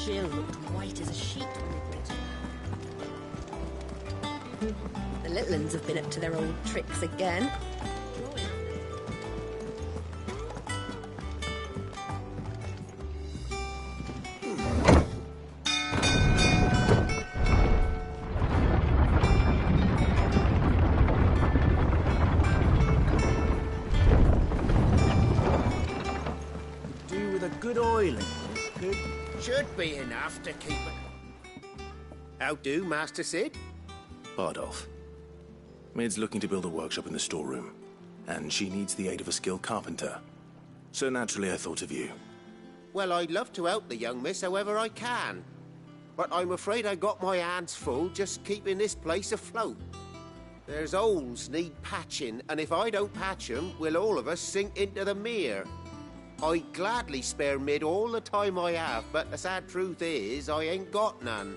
Jill looked white as a sheet when they brought her out. The little uns have been up to their old tricks again. Good oiling. Should be enough to keep it. How do, Master Sid? Bardolph. Mid's looking to build a workshop in the storeroom, and she needs the aid of a skilled carpenter. So naturally I thought of you. Well, I'd love to help the young miss however I can. But I'm afraid I got my hands full just keeping this place afloat. There's holes need patching, and if I don't patch them, we'll all of us sink into the mere. I'd gladly spare Mid all the time I have, but the sad truth is, I ain't got none.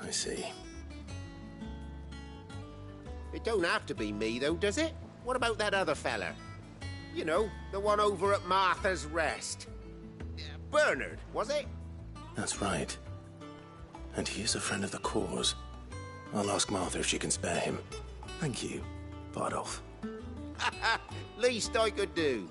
I see. It don't have to be me, though, does it? What about that other fella? You know, the one over at Martha's Rest. Bernard, was it? That's right. And he is a friend of the cause. I'll ask Martha if she can spare him. Thank you, Bardolph. Least I could do.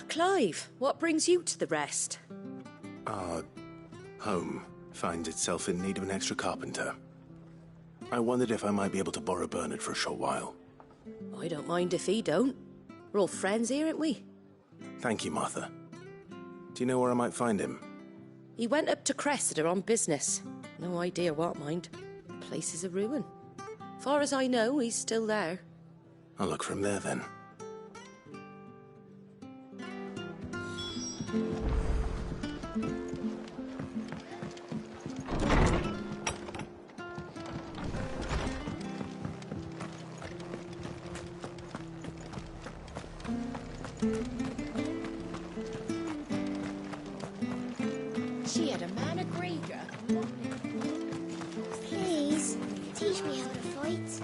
Clive, what brings you to the Rest? Our home finds itself in need of an extra carpenter. I wondered if I might be able to borrow Bernard for a short while. I don't mind if he don't. We're all friends here, aren't we? Thank you, Martha. Do you know where I might find him? He went up to Cressida on business. No idea what, mind. Place is a ruin. Far as I know, he's still there. I'll look for him there, then. She had a man a Grieger. Please, teach me how to fight.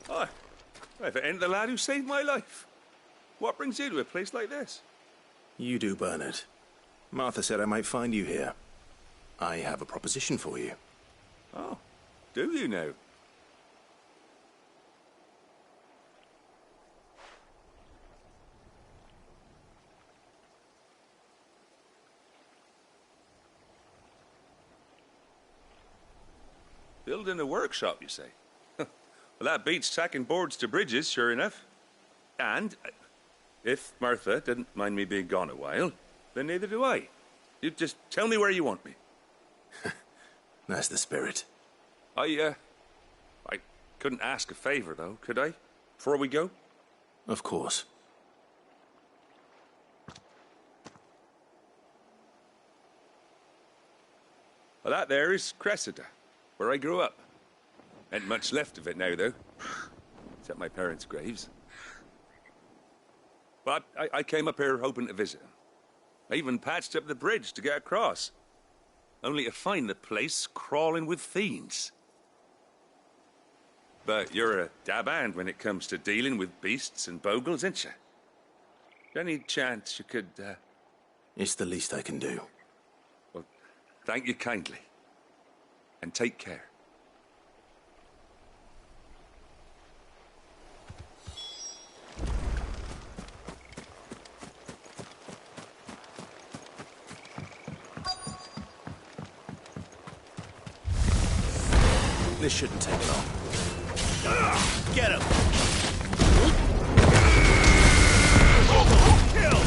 Oh, if it ain't the lad who saved my life. What brings you to a place like this? You do, Bernard. Martha said I might find you here. I have a proposition for you. Oh, do you now? Building a workshop, you say? Well, that beats tacking boards to bridges, sure enough. And if Martha didn't mind me being gone a while, then neither do I. You just tell me where you want me. That's the spirit. I couldn't ask a favor, though, could I? Before we go? Of course. Well, that there is Cressida, where I grew up. Ain't much left of it now, though. Except my parents' graves. But I came up here hoping to visit them. I even patched up the bridge to get across. Only to find the place crawling with fiends. But you're a dab hand when it comes to dealing with beasts and bogles, ain't you? Any chance you could, It's the least I can do. Well, thank you kindly. And take care. This shouldn't take long. Get him! Kill!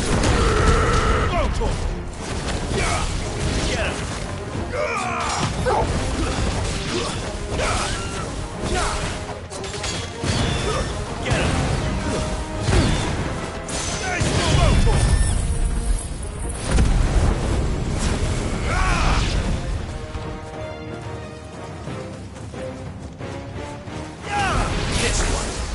Get him! Get him! Nice move! This one!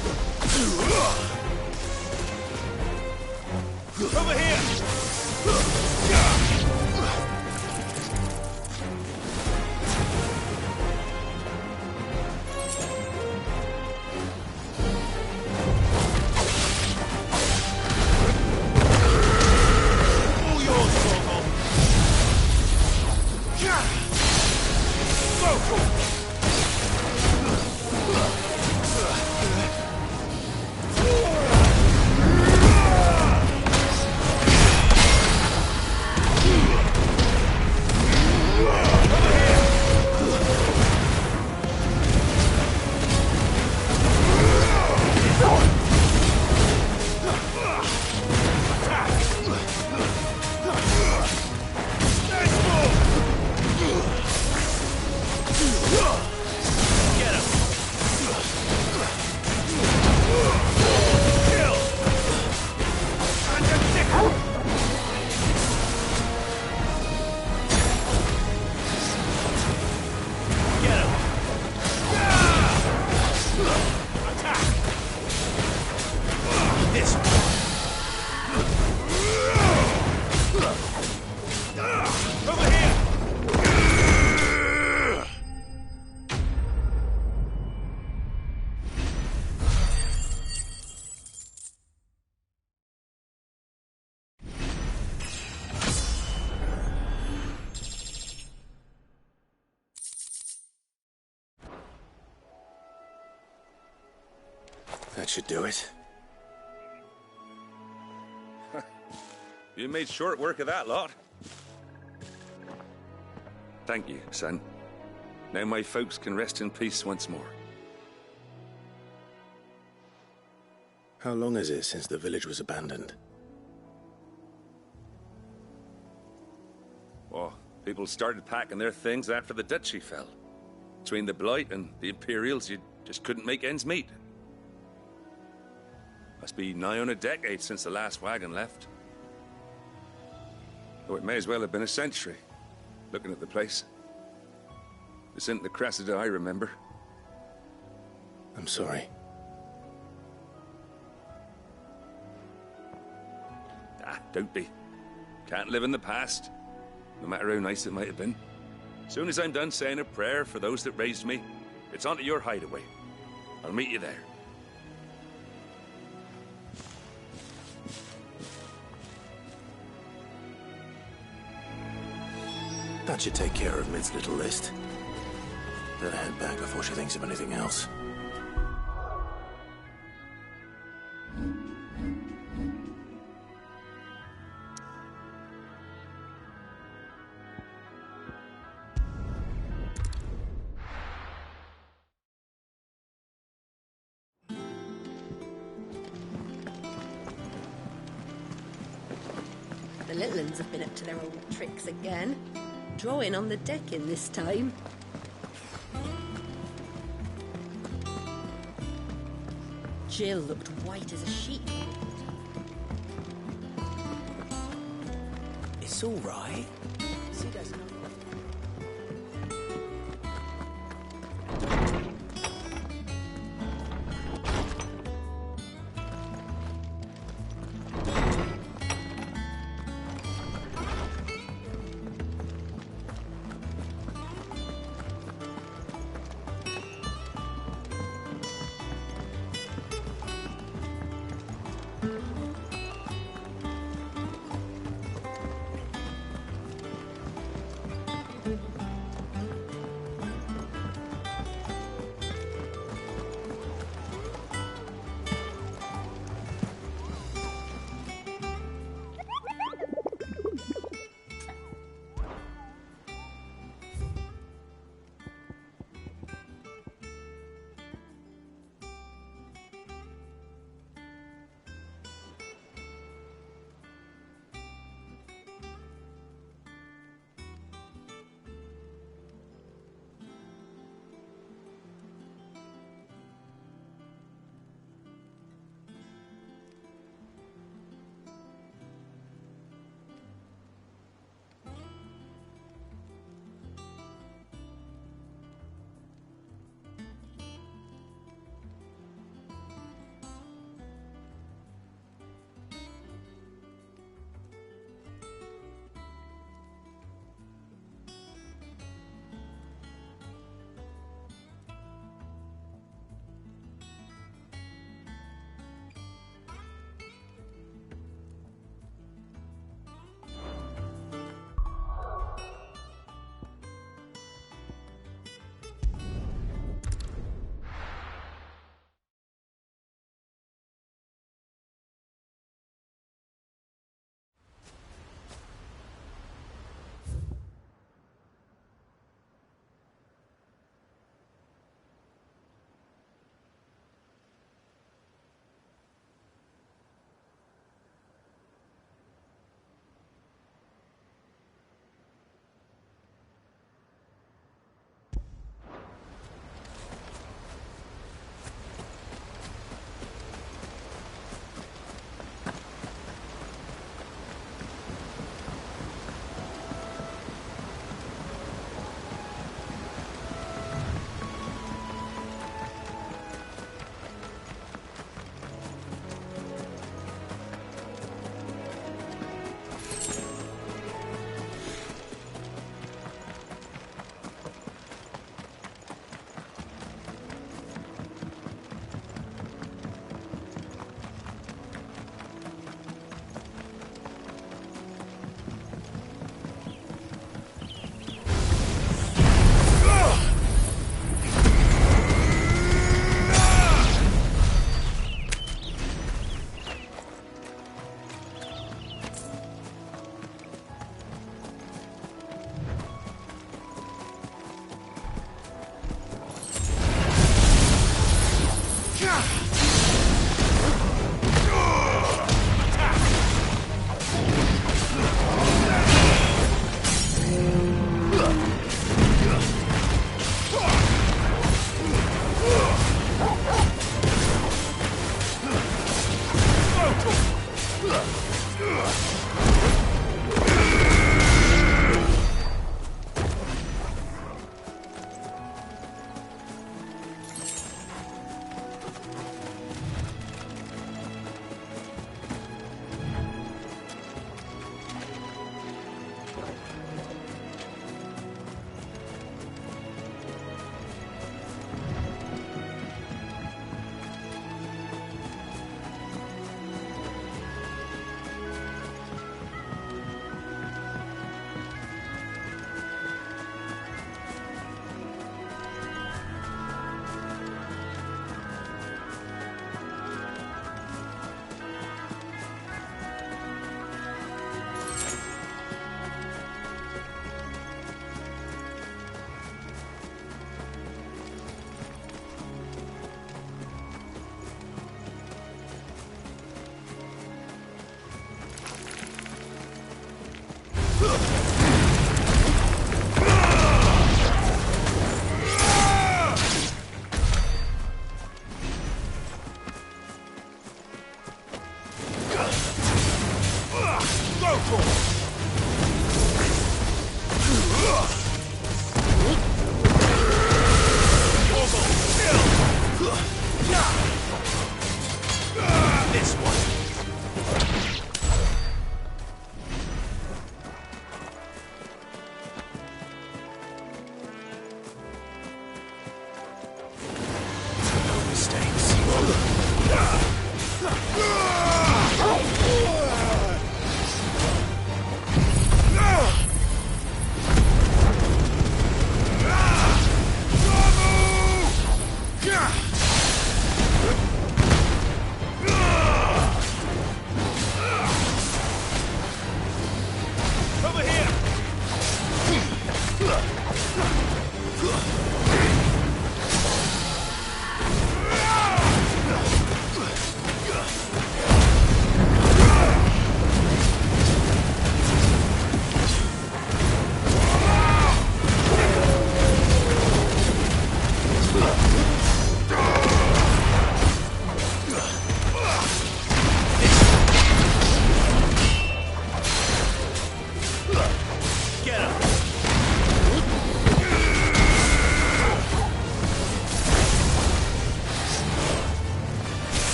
That should do it. You made short work of that lot. Thank you, son. Now my folks can rest in peace once more. How long is it since the village was abandoned? Oh, people started packing their things after the duchy fell. Between the Blight and the Imperials, you just couldn't make ends meet. Must be nigh on a decade since the last wagon left. Though it may as well have been a century, looking at the place. This isn't the Cressida I remember. I'm sorry. Ah, don't be. Can't live in the past, no matter how nice it might have been. Soon as I'm done saying a prayer for those that raised me, it's on to your hideaway. I'll meet you there. That should take care of Mid's little list. Better head back before she thinks of anything else. The little uns have been up to their old tricks again. Drawing on the decking this time. Jill looked white as a sheet. It's all right. She doesn't know.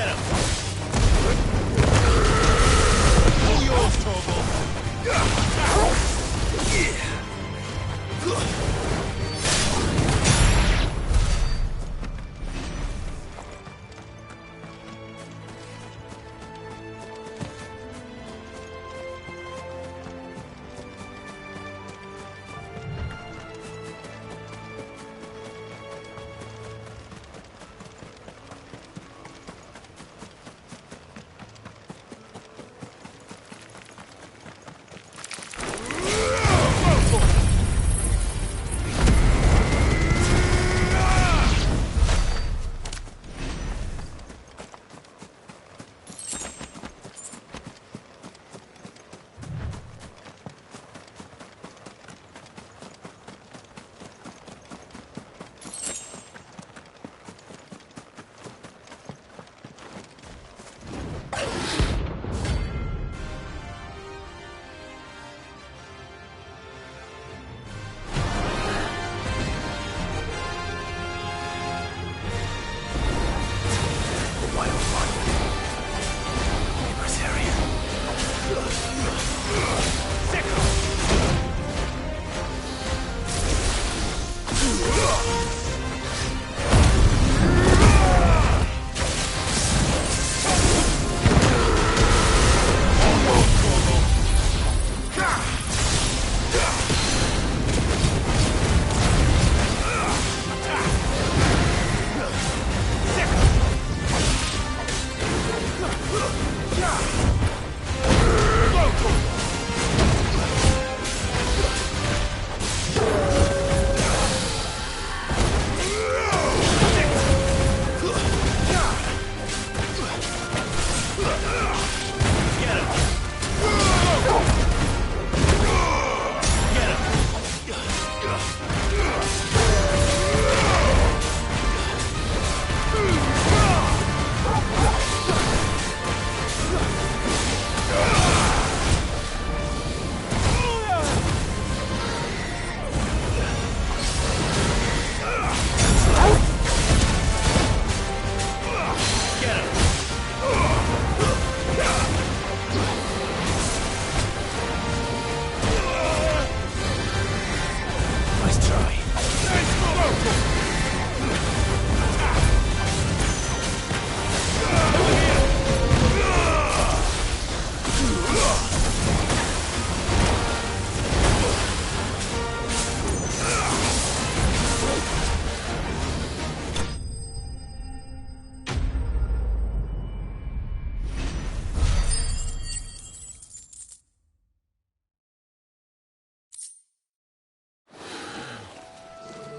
Get him! All yours, Torgal!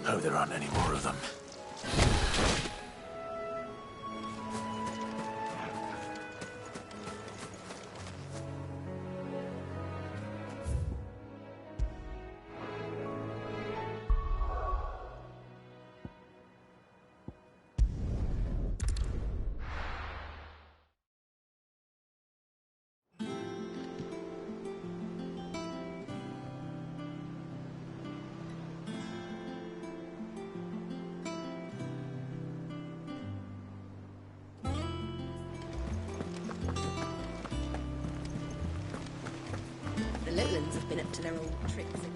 Oh, there aren't any more of them. The little ones have been up to their old tricks again.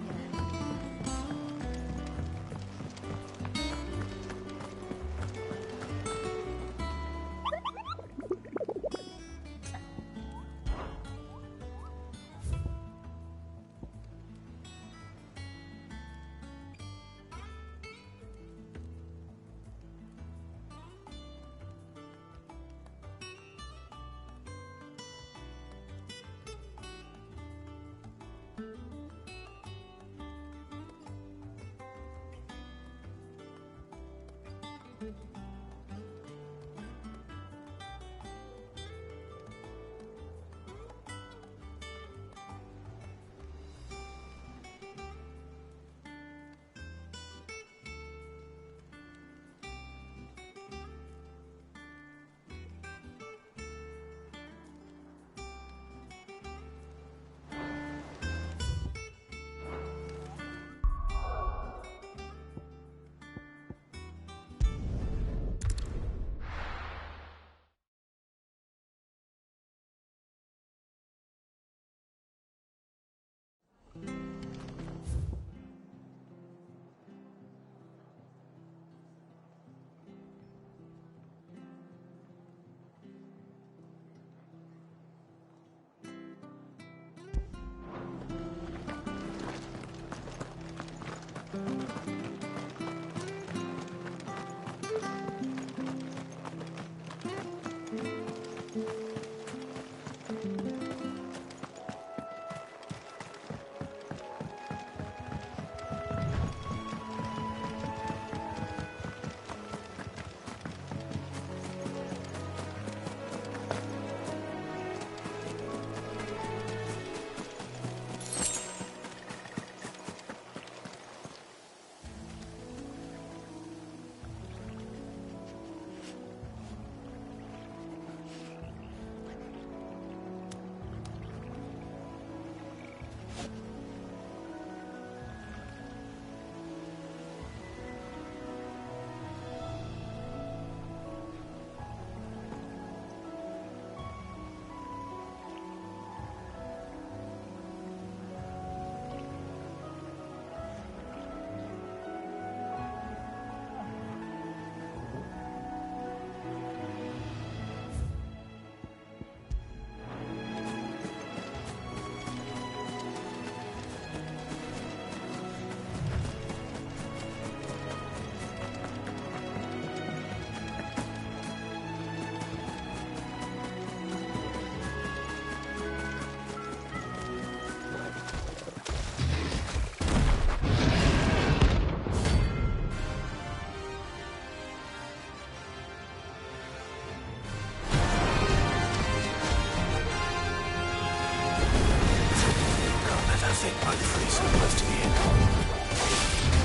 Rightfully supposed to be in.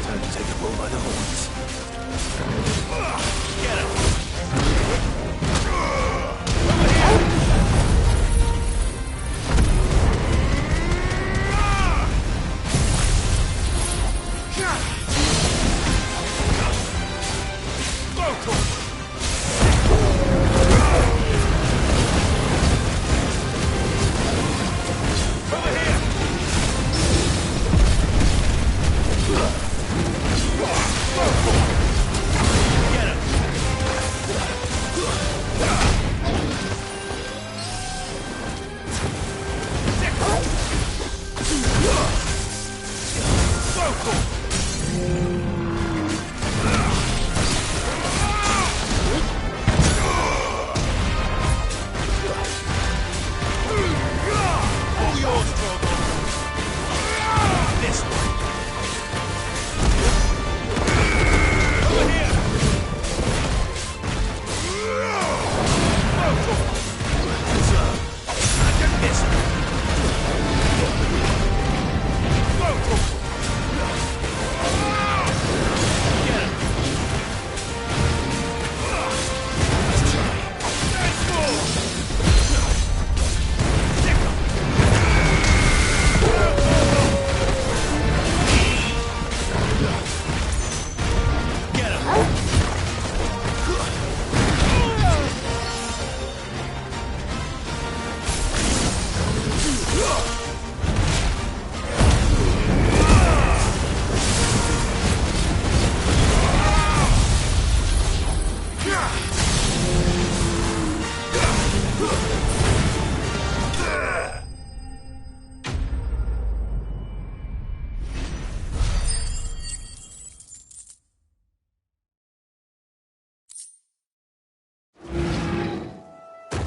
Time to take the bull by the horns. Get him!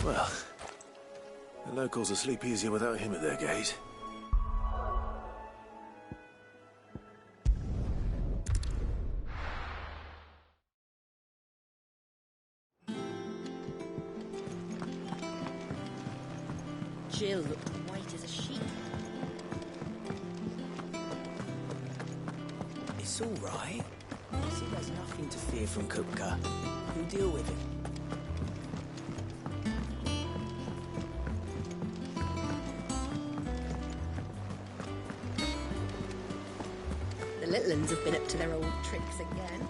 Well, the locals will sleep easier without him at their gate. Jill looked white as a sheet. It's all right. See, there's nothing to fear from Kupka. We'll deal with him. The little uns have been up to their old tricks again.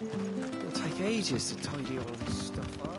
It'll take ages to tidy all this stuff up.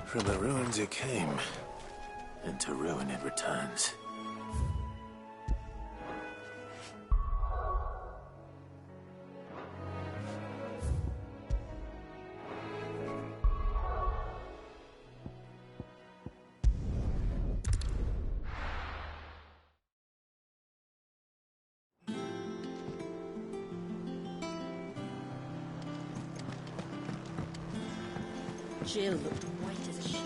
From the ruins it came, and to ruin it returns. Jill looked white as a sheet.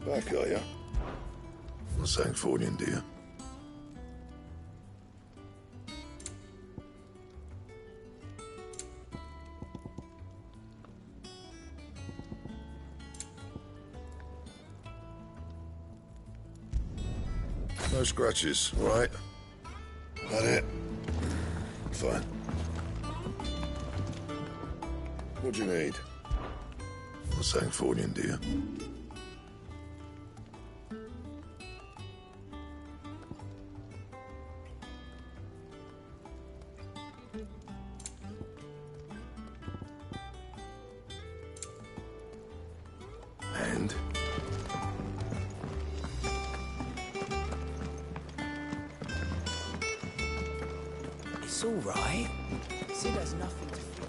Back, are ya? What's saying for you, dear? No scratches, all right? That it? Fine. What do you need? What's saying for you, dear? And? It's all right. Sid has nothing to fear.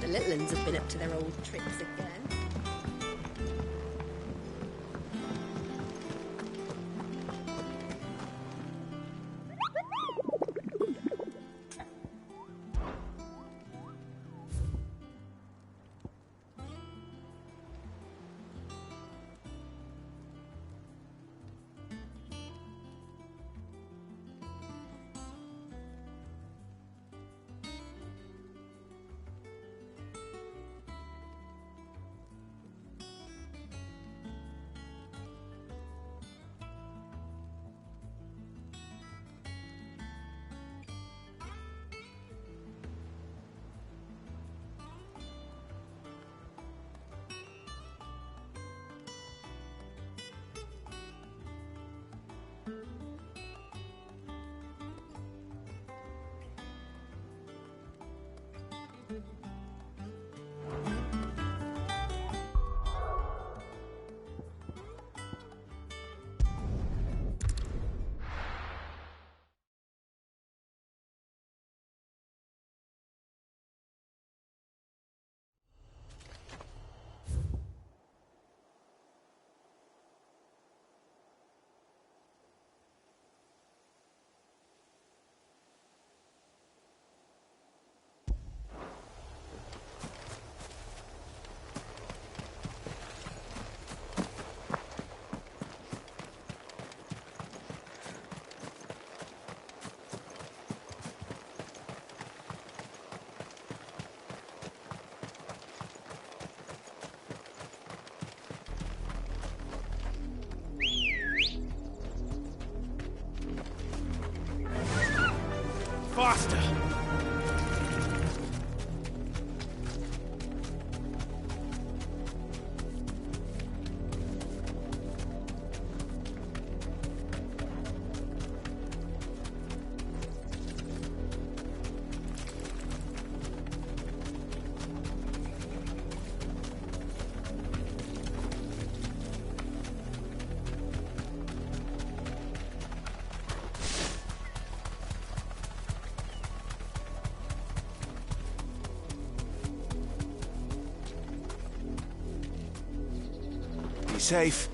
The little uns have been up to their old tricks again. Faster! Be safe.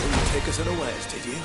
Didn't take us unawares, did you?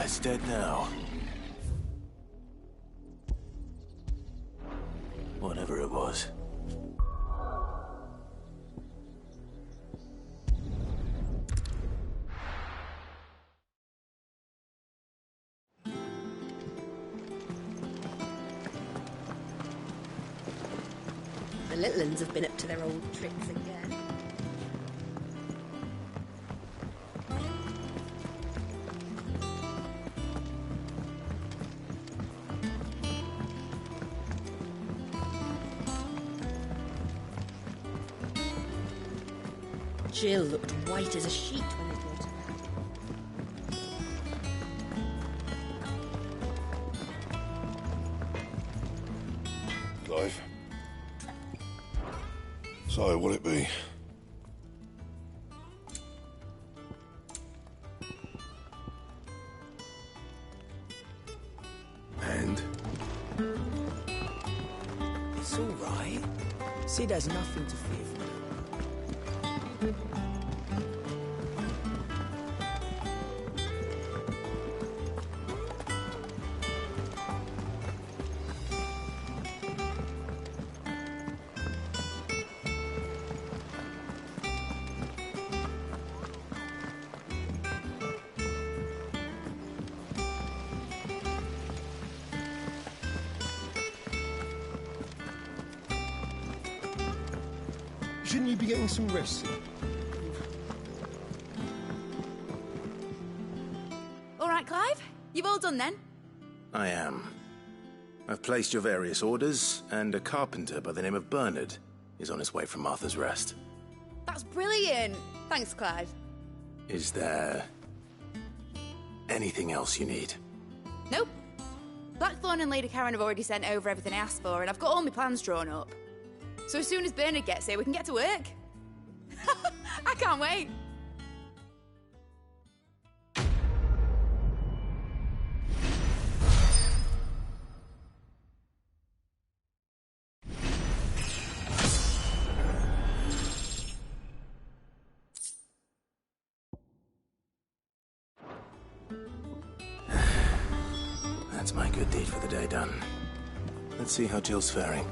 it's dead now. Whatever it was. The little uns have been up to their old tricks again. Jill looked white as a sheet when they brought her back. Clive. So, what'll it be? And? It's all right. Sid has nothing to fear from you. Shouldn't you be getting some rest? All right, Clive? You've all done then? I am. I've placed your various orders, and a carpenter by the name of Bernard is on his way from Martha's Rest. That's brilliant. Thanks, Clive. Is there anything else you need? Nope. Blackthorn and Lady Karen have already sent over everything I asked for, and I've got all my plans drawn up. So as soon as Bernard gets here, we can get to work. I can't wait. That's my good deed for the day done. Let's see how Jill's faring.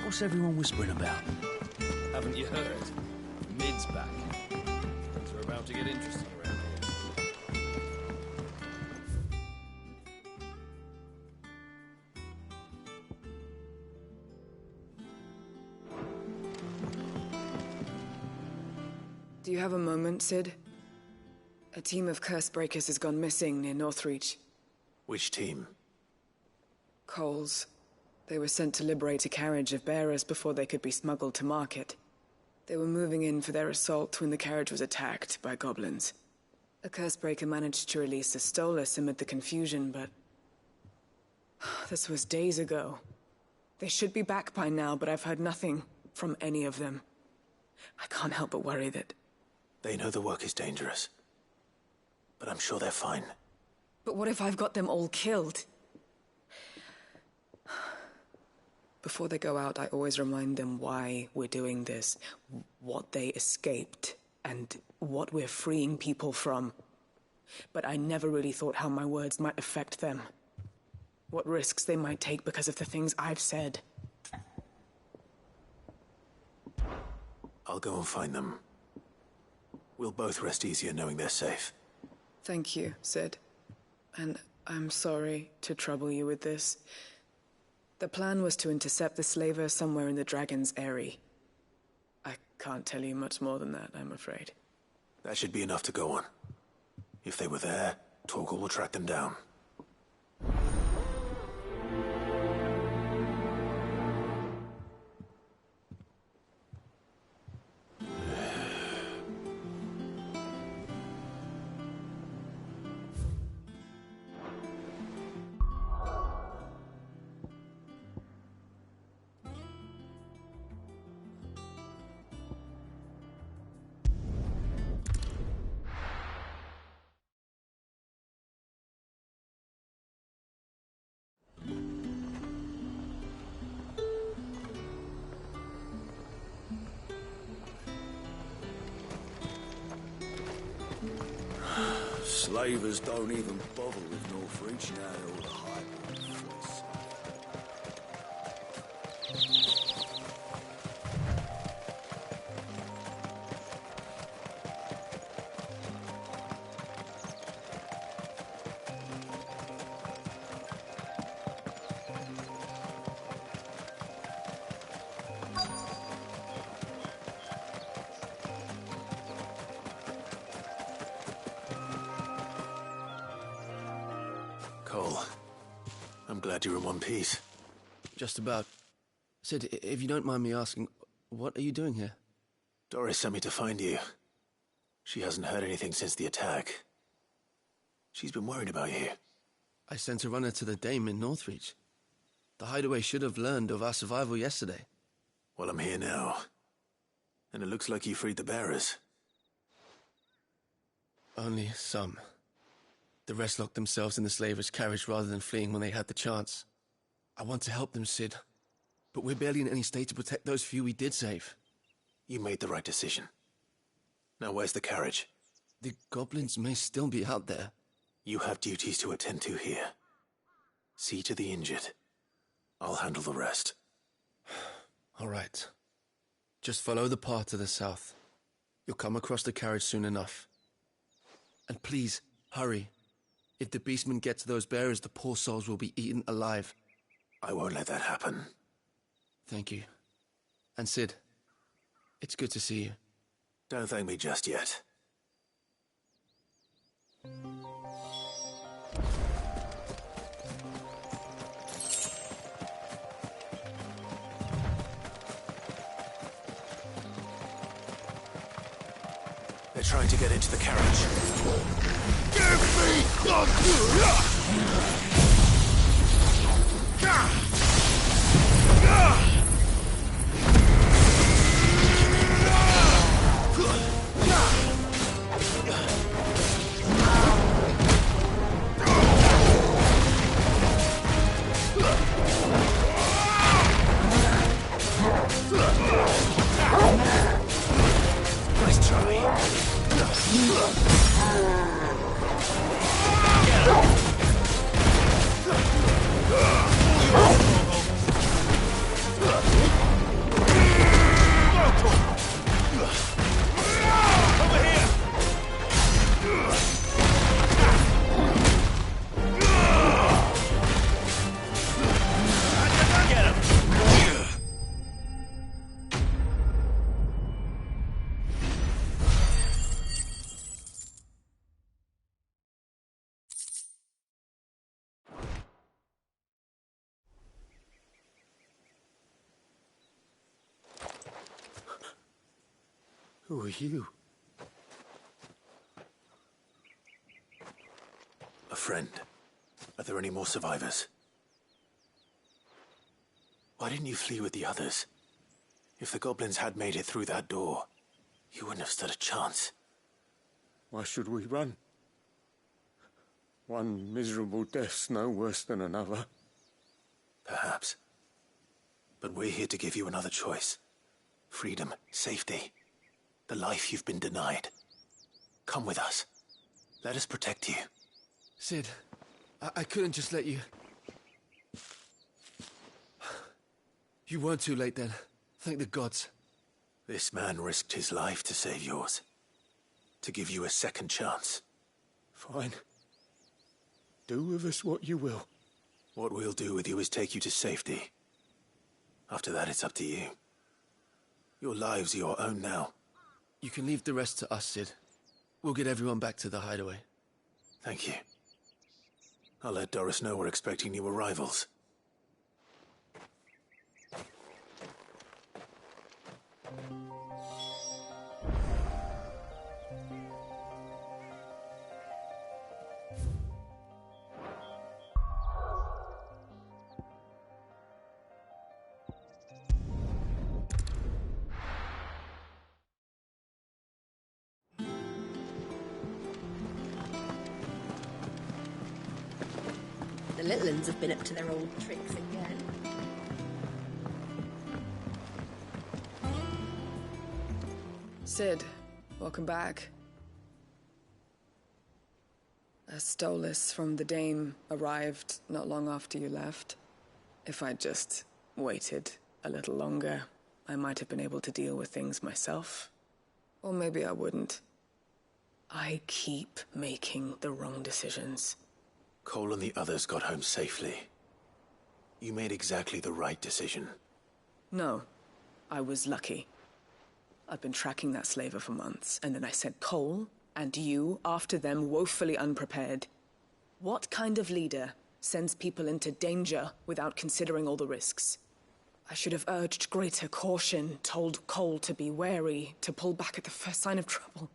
What's everyone whispering about? Haven't you heard? Mid's back. Things are about to get interesting around here. Do you have a moment, Sid? A team of curse breakers has gone missing near Northreach. Which team? Coles. They were sent to liberate a carriage of bearers before they could be smuggled to market. They were moving in for their assault when the carriage was attacked by goblins. A cursebreaker managed to release a Stolas amid the confusion, but... this was days ago. They should be back by now, but I've heard nothing from any of them. I can't help but worry that... They know the work is dangerous. But I'm sure they're fine. But what if I've got them all killed? Before they go out, I always remind them why we're doing this, what they escaped, and what we're freeing people from. But I never really thought how my words might affect them. What risks they might take because of the things I've said. I'll go and find them. We'll both rest easier knowing they're safe. Thank you, Sid. And I'm sorry to trouble you with this. The plan was to intercept the slaver somewhere in the Dragon's Eyrie. I can't tell you much more than that, I'm afraid. That should be enough to go on. If they were there, Torgal will track them down. Slavers don't even bother with Northreach now they're all the highborn flesh. Cole, I'm glad you're in one piece. Just about. Sid, if you don't mind me asking, what are you doing here? Doris sent me to find you. She hasn't heard anything since the attack. She's been worried about you. I sent a runner to the Dame in Northreach. The hideaway should have learned of our survival yesterday. Well, I'm here now. And it looks like you freed the bearers. Only some. The rest locked themselves in the slavers' carriage rather than fleeing when they had the chance. I want to help them, Sid. But we're barely in any state to protect those few we did save. You made the right decision. Now where's the carriage? The goblins may still be out there. You have duties to attend to here. See to the injured. I'll handle the rest. All right. Just follow the path to the south. You'll come across the carriage soon enough. And please, hurry. If the beastmen get to those bearers, the poor souls will be eaten alive. I won't let that happen. Thank you. And Sid, it's good to see you. Don't thank me just yet. They're trying to get into the carriage. Give me the Nice try. Who are you? A friend. Are there any more survivors? Why didn't you flee with the others? If the goblins had made it through that door, you wouldn't have stood a chance. Why should we run? One miserable death's no worse than another. Perhaps. But we're here to give you another choice. Freedom, safety. The life you've been denied. Come with us. Let us protect you. Sid, I couldn't just let you... You weren't too late then. Thank the gods. This man risked his life to save yours. To give you a second chance. Fine. Do with us what you will. What we'll do with you is take you to safety. After that, it's up to you. Your lives are your own now. You can leave the rest to us, Sid. We'll get everyone back to the hideaway. Thank you. I'll let Doris know we're expecting new arrivals. The little uns have been up to their old tricks again. Sid, welcome back. A stolus from the Dame arrived not long after you left. If I'd just waited a little longer, I might have been able to deal with things myself. Or maybe I wouldn't. I keep making the wrong decisions. Cole and the others got home safely. You made exactly the right decision. No, I was lucky. I've been tracking that slaver for months, and then I sent Cole and you after them, woefully unprepared. What kind of leader sends people into danger without considering all the risks? I should have urged greater caution, told Cole to be wary, to pull back at the first sign of trouble.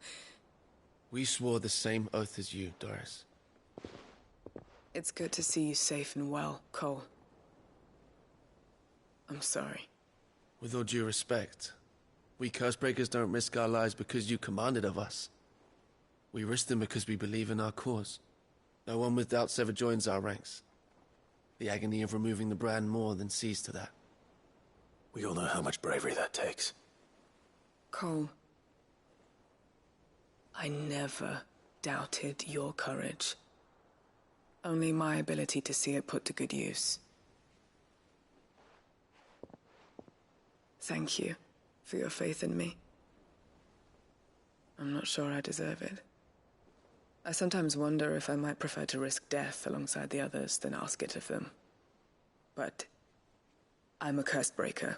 We swore the same oath as you, Doris. It's good to see you safe and well, Cole. I'm sorry. With all due respect, we Cursebreakers don't risk our lives because you commanded of us. We risk them because we believe in our cause. No one with doubts ever joins our ranks. The agony of removing the brand more than sees to that. We all know how much bravery that takes. Cole, I never doubted your courage. Only my ability to see it put to good use. Thank you for your faith in me. I'm not sure I deserve it. I sometimes wonder if I might prefer to risk death alongside the others than ask it of them. But I'm a Cursebreaker.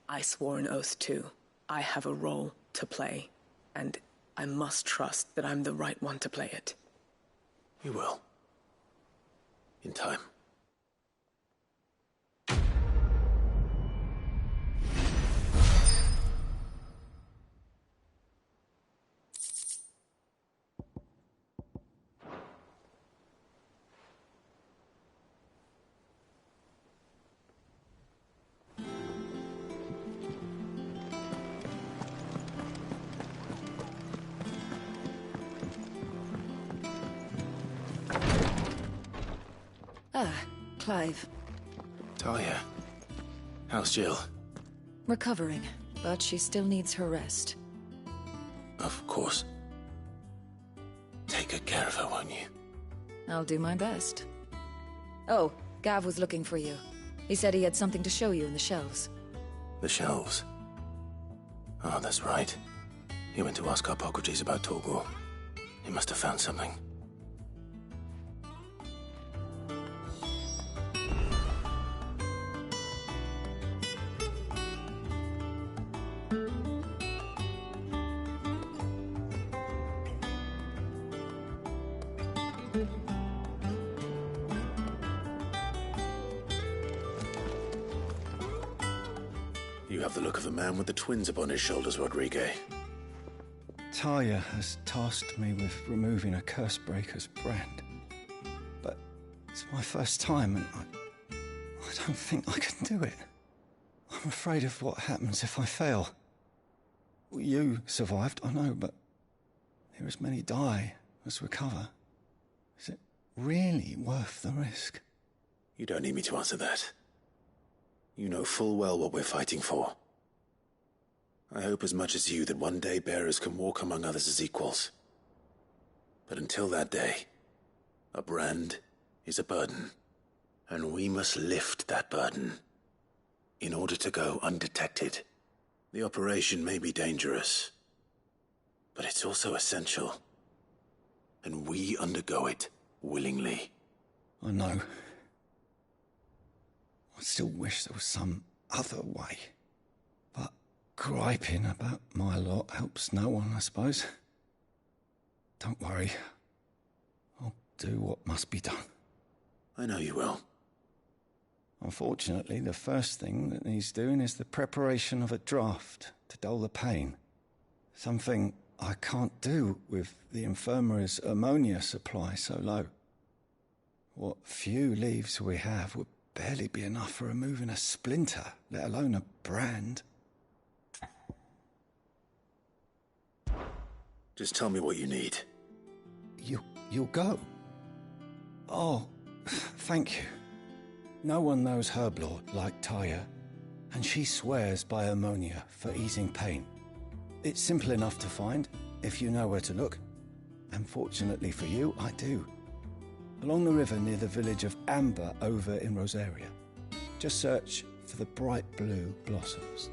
I swore an oath too. I have a role to play, and I must trust that I'm the right one to play it. You will. In time. Clive. Talia. How's Jill? Recovering, but she still needs her rest. Of course. Take good care of her, won't you? I'll do my best. Oh, Gav was looking for you. He said he had something to show you in the shelves. The shelves? Oh, that's right. He went to ask Hippocrates about Torgor. He must have found something. You have the look of a man with the twins upon his shoulders, Rodrigue. Talia has tasked me with removing a Cursebreaker's brand. But it's my first time, and I don't think I can do it. I'm afraid of what happens if I fail. You survived, I know, but there as many die as recover. Is it really worth the risk? You don't need me to answer that. You know full well what we're fighting for. I hope as much as you that one day bearers can walk among others as equals. But until that day, a brand is a burden, and we must lift that burden in order to go undetected. The operation may be dangerous, but it's also essential, and we undergo it willingly. I know. I still wish there was some other way. But griping about my lot helps no one, I suppose. Don't worry. I'll do what must be done. I know you will. Unfortunately, the first thing that needs doing is the preparation of a draft to dull the pain. Something I can't do with the infirmary's ammonia supply so low. What few leaves we have would barely be enough for removing a splinter, let alone a brand. Just tell me what you need. You'll go? Oh, thank you. No one knows Herblord like Talia, and she swears by ammonia for easing pain. It's simple enough to find, if you know where to look. And fortunately for you, I do. Along the river near the village of Amber over in Rosaria. Just search for the bright blue blossoms.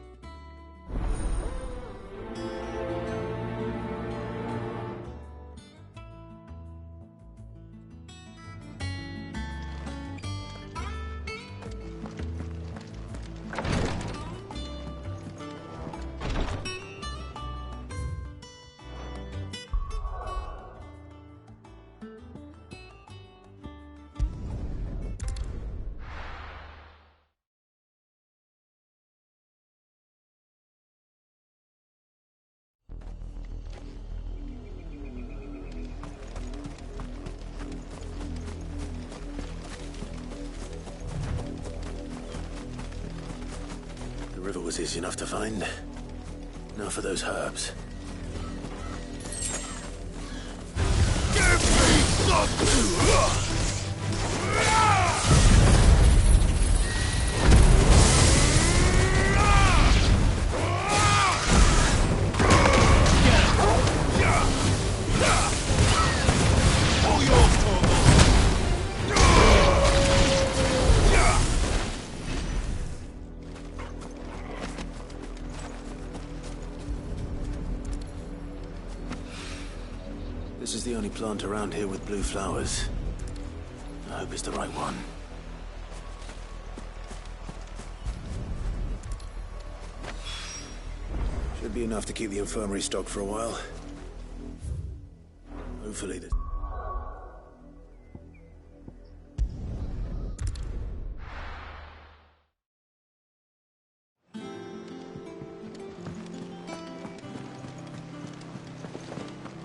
The river was easy enough to find. Now for those herbs. Give me something! This is the only plant around here with blue flowers. I hope it's the right one. Should be enough to keep the infirmary stocked for a while. Hopefully the...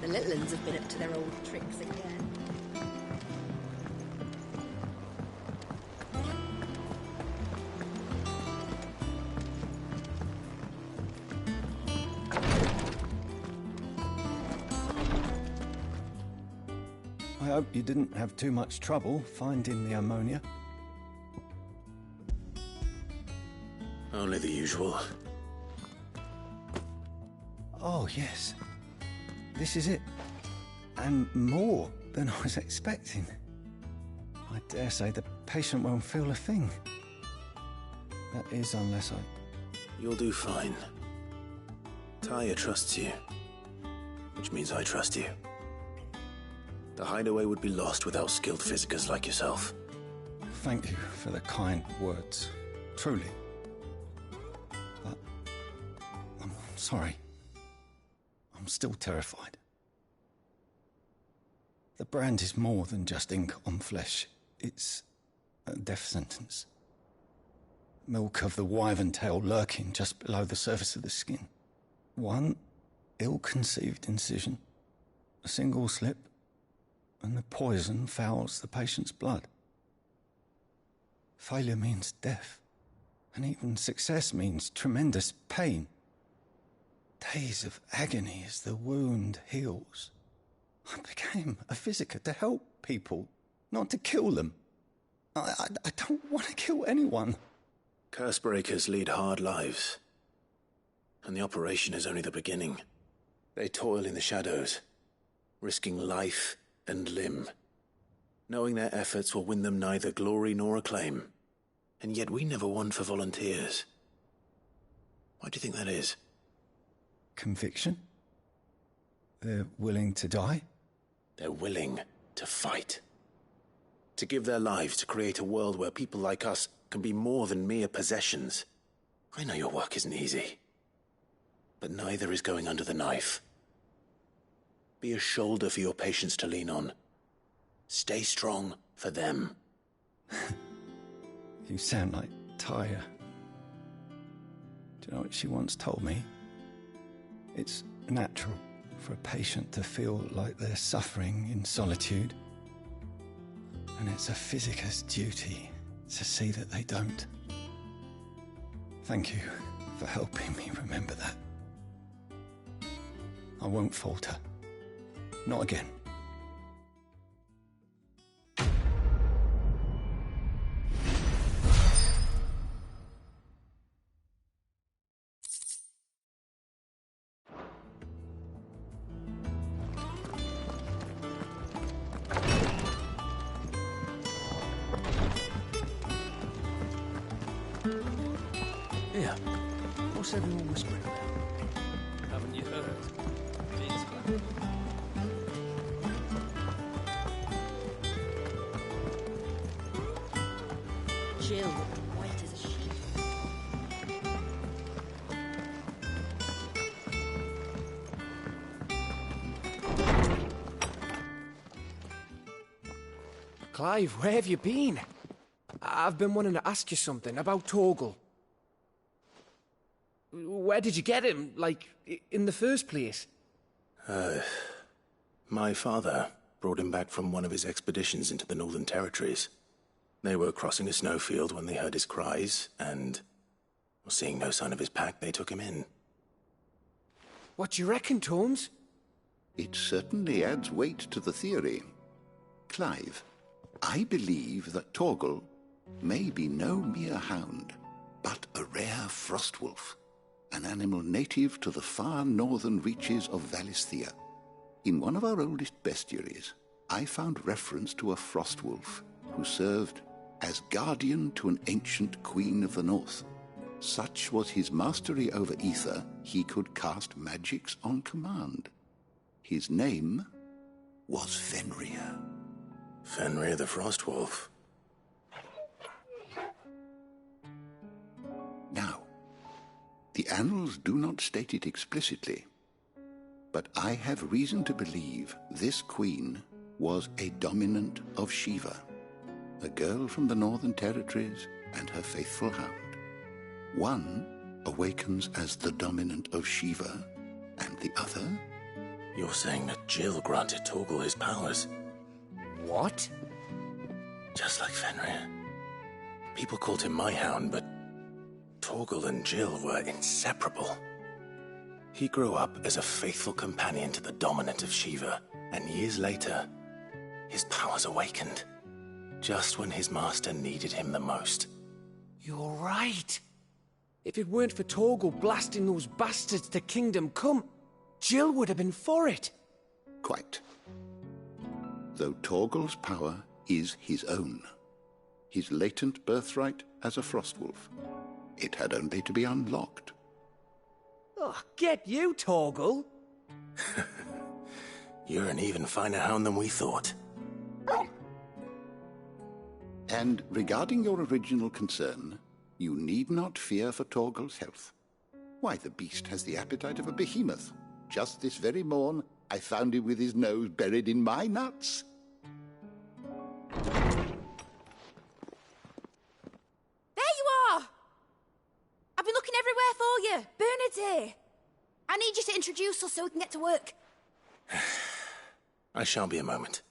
The little ones have been up to their old tricks again. I hope you didn't have too much trouble finding the ammonia. Only the usual. Oh, yes. This is it. And more than I was expecting. I dare say the patient won't feel a thing. That is, unless I... You'll do fine. Talia trusts you. Which means I trust you. The hideaway would be lost without skilled physicers like yourself. Thank you for the kind words. Truly. But... I'm sorry. I'm still terrified. The brand is more than just ink on flesh. It's a death sentence. Milk of the wyvern tail lurking just below the surface of the skin. One ill-conceived incision, a single slip, and the poison fouls the patient's blood. Failure means death, and even success means tremendous pain. Days of agony as the wound heals. I became a physiker to help people, not to kill them. I don't want to kill anyone. Cursebreakers lead hard lives. And the operation is only the beginning. They toil in the shadows, risking life and limb, knowing their efforts will win them neither glory nor acclaim. And yet we never won for volunteers. Why do you think that is? Conviction? They're willing to die? They're willing to fight. To give their lives to create a world where people like us can be more than mere possessions. I know your work isn't easy. But neither is going under the knife. Be a shoulder for your patients to lean on. Stay strong for them. You sound like Talia. Do you know what she once told me? It's natural for a patient to feel like they're suffering in solitude. And it's a physiker's duty to see that they don't. Thank you for helping me remember that. I won't falter. Not again. Yeah. What's everyone whispering about? Haven't you heard? Mid's back. Jill, white as a sheep. Clive, where have you been? I've been wanting to ask you something about Torgal. Where did you get him, like, in the first place? My father brought him back from one of his expeditions into the Northern Territories. They were crossing a snowfield when they heard his cries, and, seeing no sign of his pack, they took him in. What do you reckon, Tomes? It certainly adds weight to the theory. Clive, I believe that Torgal may be no mere hound, but a rare frostwolf, an animal native to the far northern reaches of Valisthea. In one of our oldest bestiaries, I found reference to a frostwolf who served as guardian to an ancient queen of the north. Such was his mastery over ether, he could cast magics on command. His name was Fenrir. Fenrir the Frostwolf. Now, the annals do not state it explicitly, but I have reason to believe this queen was a dominant of Shiva, a girl from the Northern Territories and her faithful hound. One awakens as the dominant of Shiva, and the other... You're saying that Jill granted Torgal his powers? What? Just like Fenrir. People called him my hound, but Torgal and Jill were inseparable. He grew up as a faithful companion to the dominant of Shiva, and years later, his powers awakened, just when his master needed him the most. You're right. If it weren't for Torgal blasting those bastards to Kingdom Come, Jill would have been for it. Quite. Though Torgal's power is his own, his latent birthright as a Frostwolf, it had only to be unlocked. Oh, get you, Torgal! You're an even finer hound than we thought. And regarding your original concern, you need not fear for Torgal's health. Why, the beast has the appetite of a behemoth. Just this very morn, I found him with his nose buried in my nuts. There you are! I've been looking everywhere for you. Bernard's here. I need you to introduce us so we can get to work. I shall be a moment.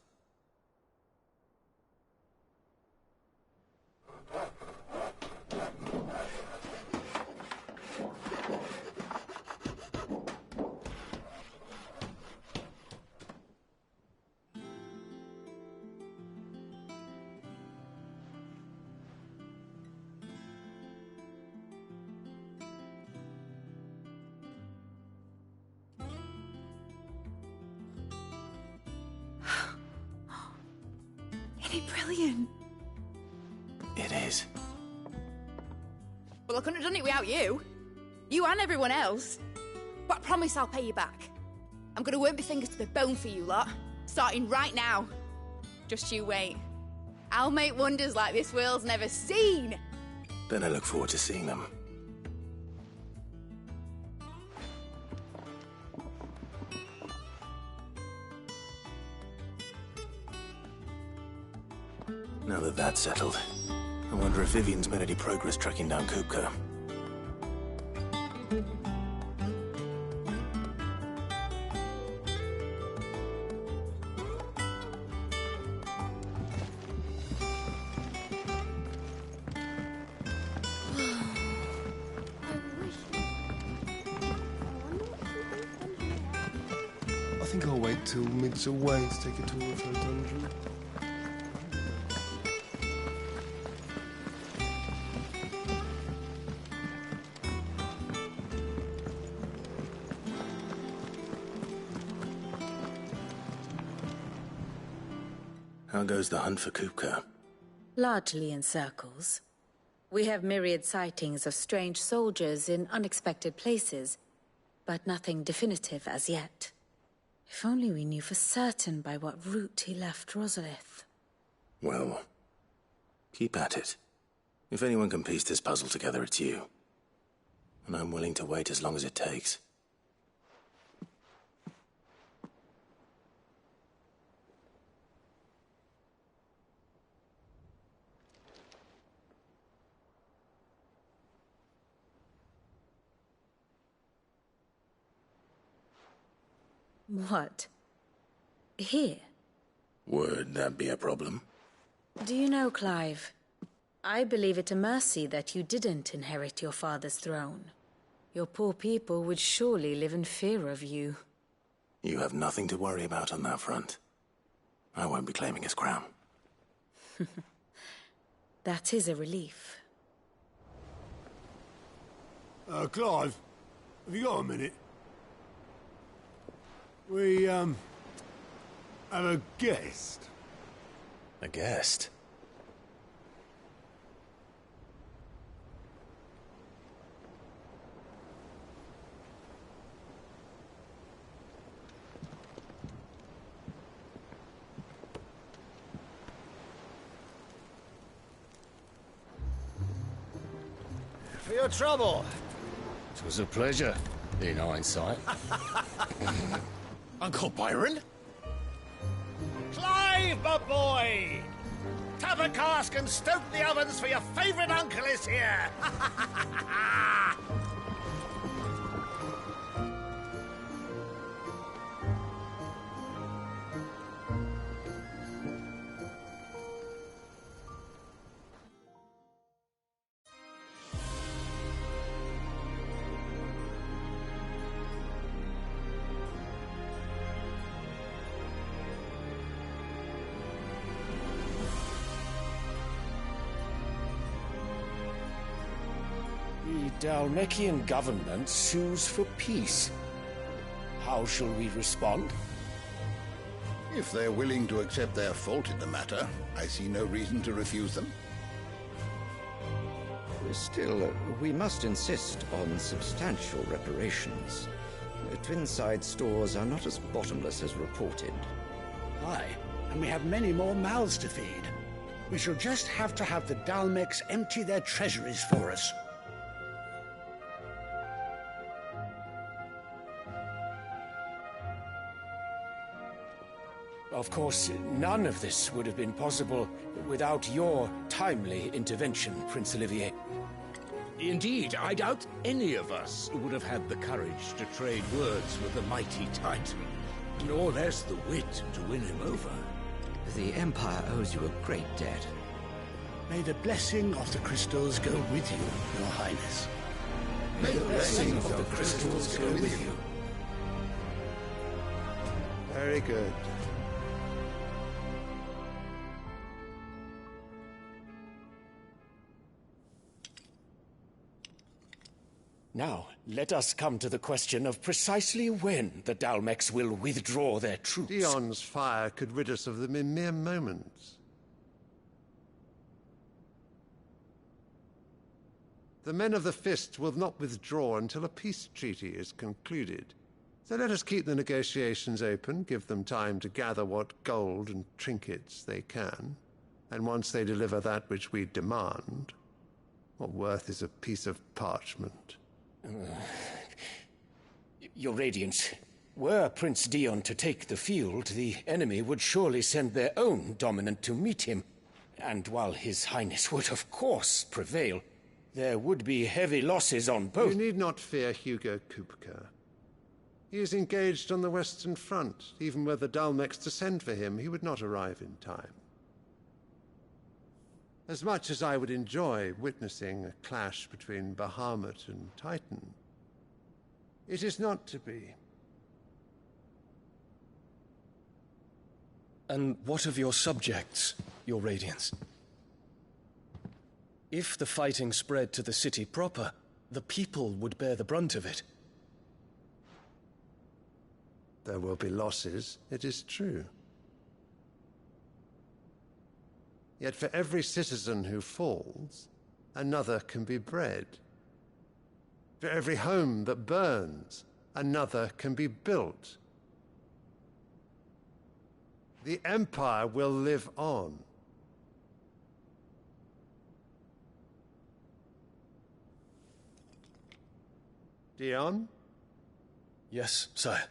Brilliant. It is. Well, I couldn't have done it without you. You and everyone else. But I promise I'll pay you back. I'm gonna work my fingers to the bone for you lot, starting right now. Just you wait. I'll make wonders like this world's never seen. Then I look forward to seeing them. Now that that's settled, I wonder if Vivian's made any progress tracking down Kupka. I think I'll wait till Mid's away to take a tour of her dungeon. How goes the hunt for Kupka? Largely in circles. We have myriad sightings of strange soldiers in unexpected places, but nothing definitive as yet. If only we knew for certain by what route he left Rosalith. Well, keep at it. If anyone can piece this puzzle together, it's you. And I'm willing to wait as long as it takes. What? Here? Would that be a problem? Do you know, Clive? I believe it a mercy that you didn't inherit your father's throne. Your poor people would surely live in fear of you. You have nothing to worry about on that front. I won't be claiming his crown. That is a relief. Clive, have you got a minute? We, have a guest. A guest? For your trouble. It was a pleasure, in hindsight. Uncle Byron? Clive, my boy! Tap a cask and stoke the ovens, for your favourite uncle is here! The Dalmekian government sues for peace. How shall we respond? If they're willing to accept their fault in the matter, I see no reason to refuse them. Still, we must insist on substantial reparations. Twinside stores are not as bottomless as reported. Aye, and we have many more mouths to feed. We shall just have to have the Dalmecs empty their treasuries for us. Of course, none of this would have been possible without your timely intervention, Prince Olivier. Indeed, I doubt any of us would have had the courage to trade words with the mighty Titan, nor less the wit to win him over. The Empire owes you a great debt. May the blessing of the crystals go with you, Your Highness. May the blessing of the crystals go with you. Very good. Now, let us come to the question of precisely when the Dalmecs will withdraw their troops. Dion's fire could rid us of them in mere moments. The men of the Fist will not withdraw until a peace treaty is concluded. So let us keep the negotiations open, give them time to gather what gold and trinkets they can, and once they deliver that which we demand, what worth is a piece of parchment? Your Radiance, were Prince Dion to take the field, the enemy would surely send their own dominant to meet him. And while His Highness would of course prevail, there would be heavy losses on both. You need not fear Hugo Kupka. He is engaged on the Western Front. Even were the Dalmecs to send for him, he would not arrive in time. As much as I would enjoy witnessing a clash between Bahamut and Titan, it is not to be. And what of your subjects, Your Radiance? If the fighting spread to the city proper, the people would bear the brunt of it. There will be losses, it is true. Yet for every citizen who falls, another can be bred. For every home that burns, another can be built. The Empire will live on. Dion? Yes, sire.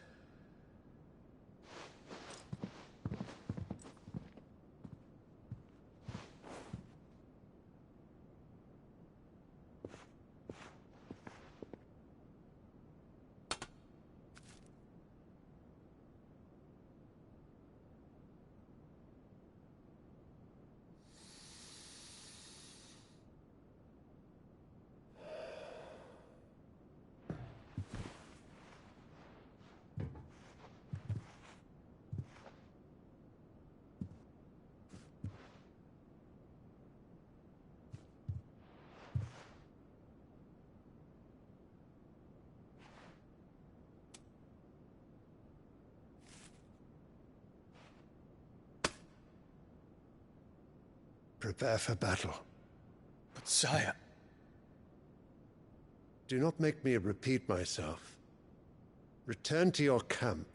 Prepare for battle. But sire... Do not make me repeat myself. Return to your camp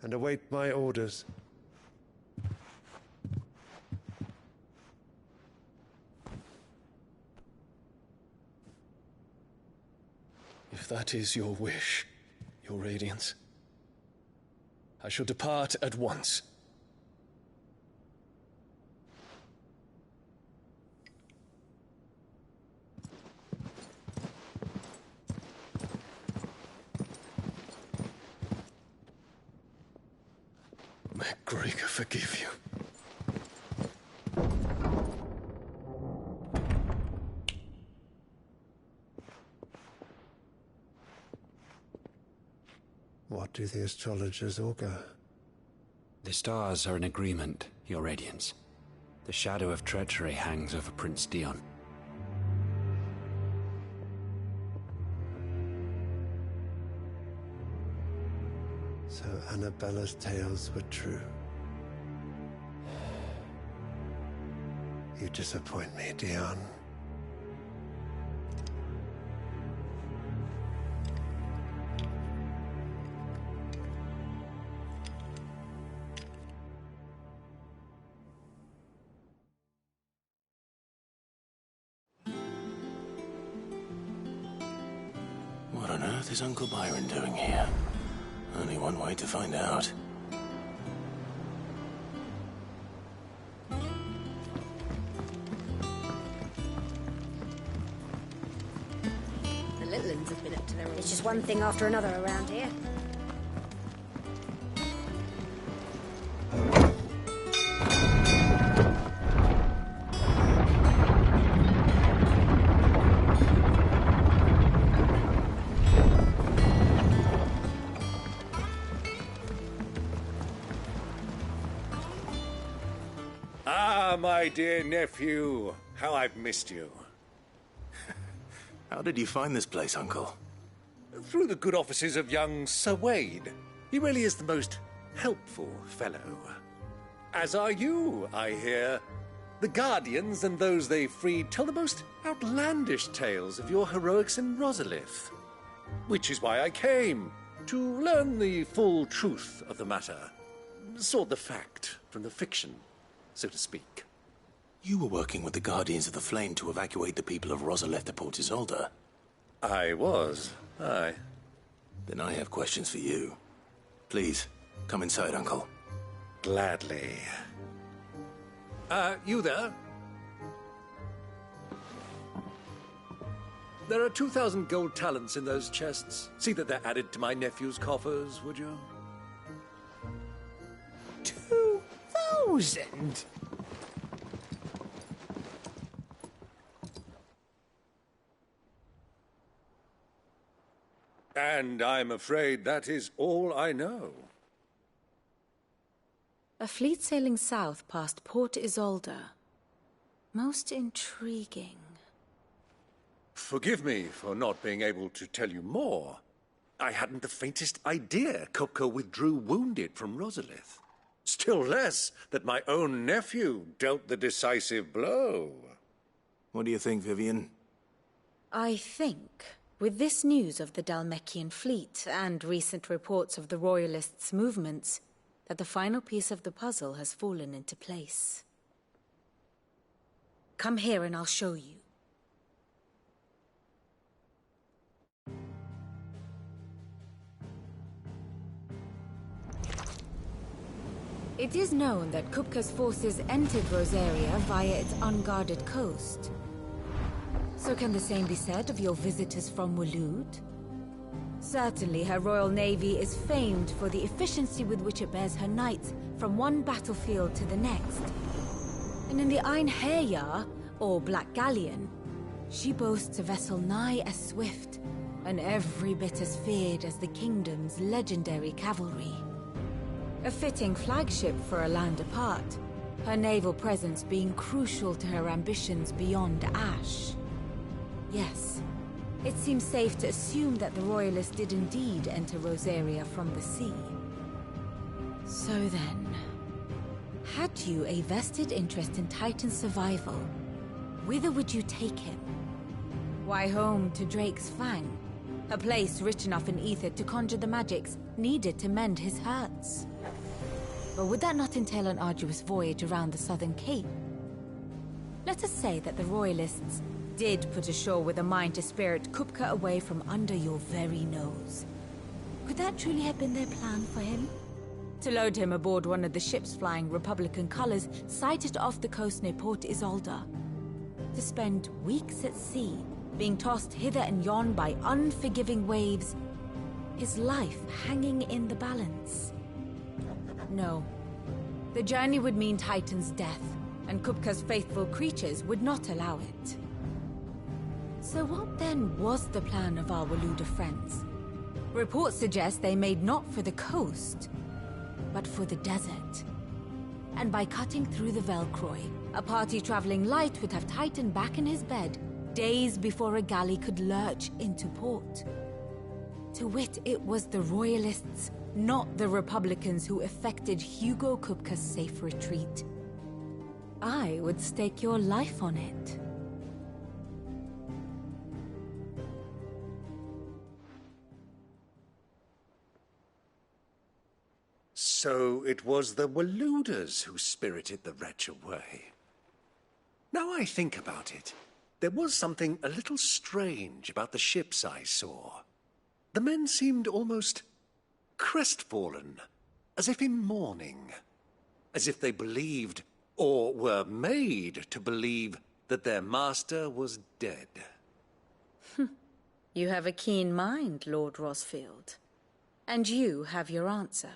and await my orders. If that is your wish, Your Radiance, I shall depart at once. May Gregor forgive you. What do the astrologers augur? The stars are in agreement, Your Radiance. The shadow of treachery hangs over Prince Dion. So Annabella's tales were true. You disappoint me, Dion. What on earth is Uncle Byron doing here? Only one way to find out. The little ones have been up to their old... It's just one thing after another around here. My dear nephew, how I've missed you. How did you find this place, Uncle? Through the good offices of young Sir Wade. He really is the most helpful fellow. As are you, I hear. The Guardians and those they freed tell the most outlandish tales of your heroics in Rosalith. Which is why I came, to learn the full truth of the matter. Sort the fact from the fiction, so to speak. You were working with the Guardians of the Flame to evacuate the people of Rosalith to Port Isolde. I was, aye. Then I have questions for you. Please, come inside, Uncle. Gladly. You there? There are 2,000 gold talents in those chests. See that they're added to my nephew's coffers, would you? 2,000? And I'm afraid that is all I know. A fleet sailing south past Port Isolde. Most intriguing. Forgive me for not being able to tell you more. I hadn't the faintest idea Kupka withdrew wounded from Rosalith. Still less that my own nephew dealt the decisive blow. What do you think, Vivian? I think, with this news of the Dalmekian fleet and recent reports of the Royalists' movements, that the final piece of the puzzle has fallen into place. Come here and I'll show you. It is known that Kupka's forces entered Rosaria via its unguarded coast. So can the same be said of your visitors from Waloed? Certainly her Royal Navy is famed for the efficiency with which it bears her knights from one battlefield to the next. And in the Einherjar, or Black Galleon, she boasts a vessel nigh as swift and every bit as feared as the kingdom's legendary cavalry. A fitting flagship for a land apart, her naval presence being crucial to her ambitions beyond Ash. Yes, it seems safe to assume that the Royalists did indeed enter Rosaria from the sea. So then, had you a vested interest in Titan's survival, whither would you take him? Why, home to Drake's Fang, a place rich enough in ether to conjure the magics needed to mend his hurts. But would that not entail an arduous voyage around the southern cape? Let us say that the Royalists did put ashore with a mind to spirit Kupka away from under your very nose. Could that truly have been their plan for him? To load him aboard one of the ships flying Republican colors sighted off the coast near Port Isolde? To spend weeks at sea, being tossed hither and yon by unforgiving waves, his life hanging in the balance? No. The journey would mean Titan's death, and Kupka's faithful creatures would not allow it. So what then was the plan of our Waluda friends? Reports suggest they made not for the coast, but for the desert. And by cutting through the Velcroy, a party traveling light would have Titan back in his bed days before a galley could lurch into port. To wit, it was the Royalists, not the Republicans, who effected Hugo Kupka's safe retreat. I would stake your life on it. So it was the Waluders who spirited the wretch away. Now I think about it, there was something a little strange about the ships I saw. The men seemed almost crestfallen, as if in mourning, as if they believed, or were made to believe, that their master was dead. You have a keen mind, Lord Rosfield. And you have your answer.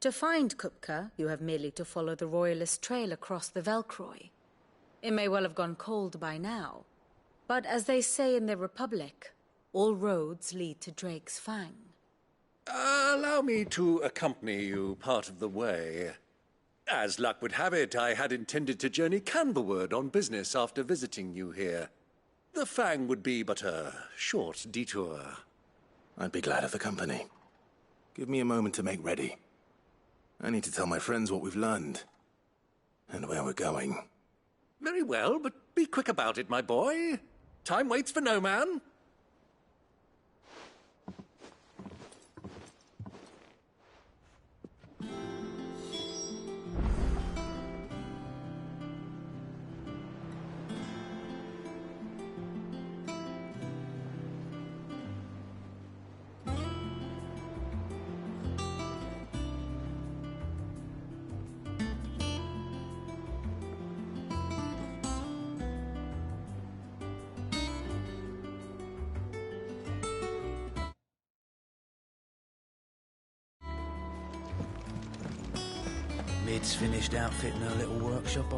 To find Kupka, you have merely to follow the Royalist trail across the Velcroy. It may well have gone cold by now, but as they say in the Republic, all roads lead to Drake's Fang. Allow me to accompany you part of the way. As luck would have it, I had intended to journey Canberward on business after visiting you here. The Fang would be but a short detour. I'd be glad of the company. Give me a moment to make ready. I need to tell my friends what we've learned, and where we're going. Very well, but be quick about it, my boy. Time waits for no man. Mid's finished outfitting her little workshop,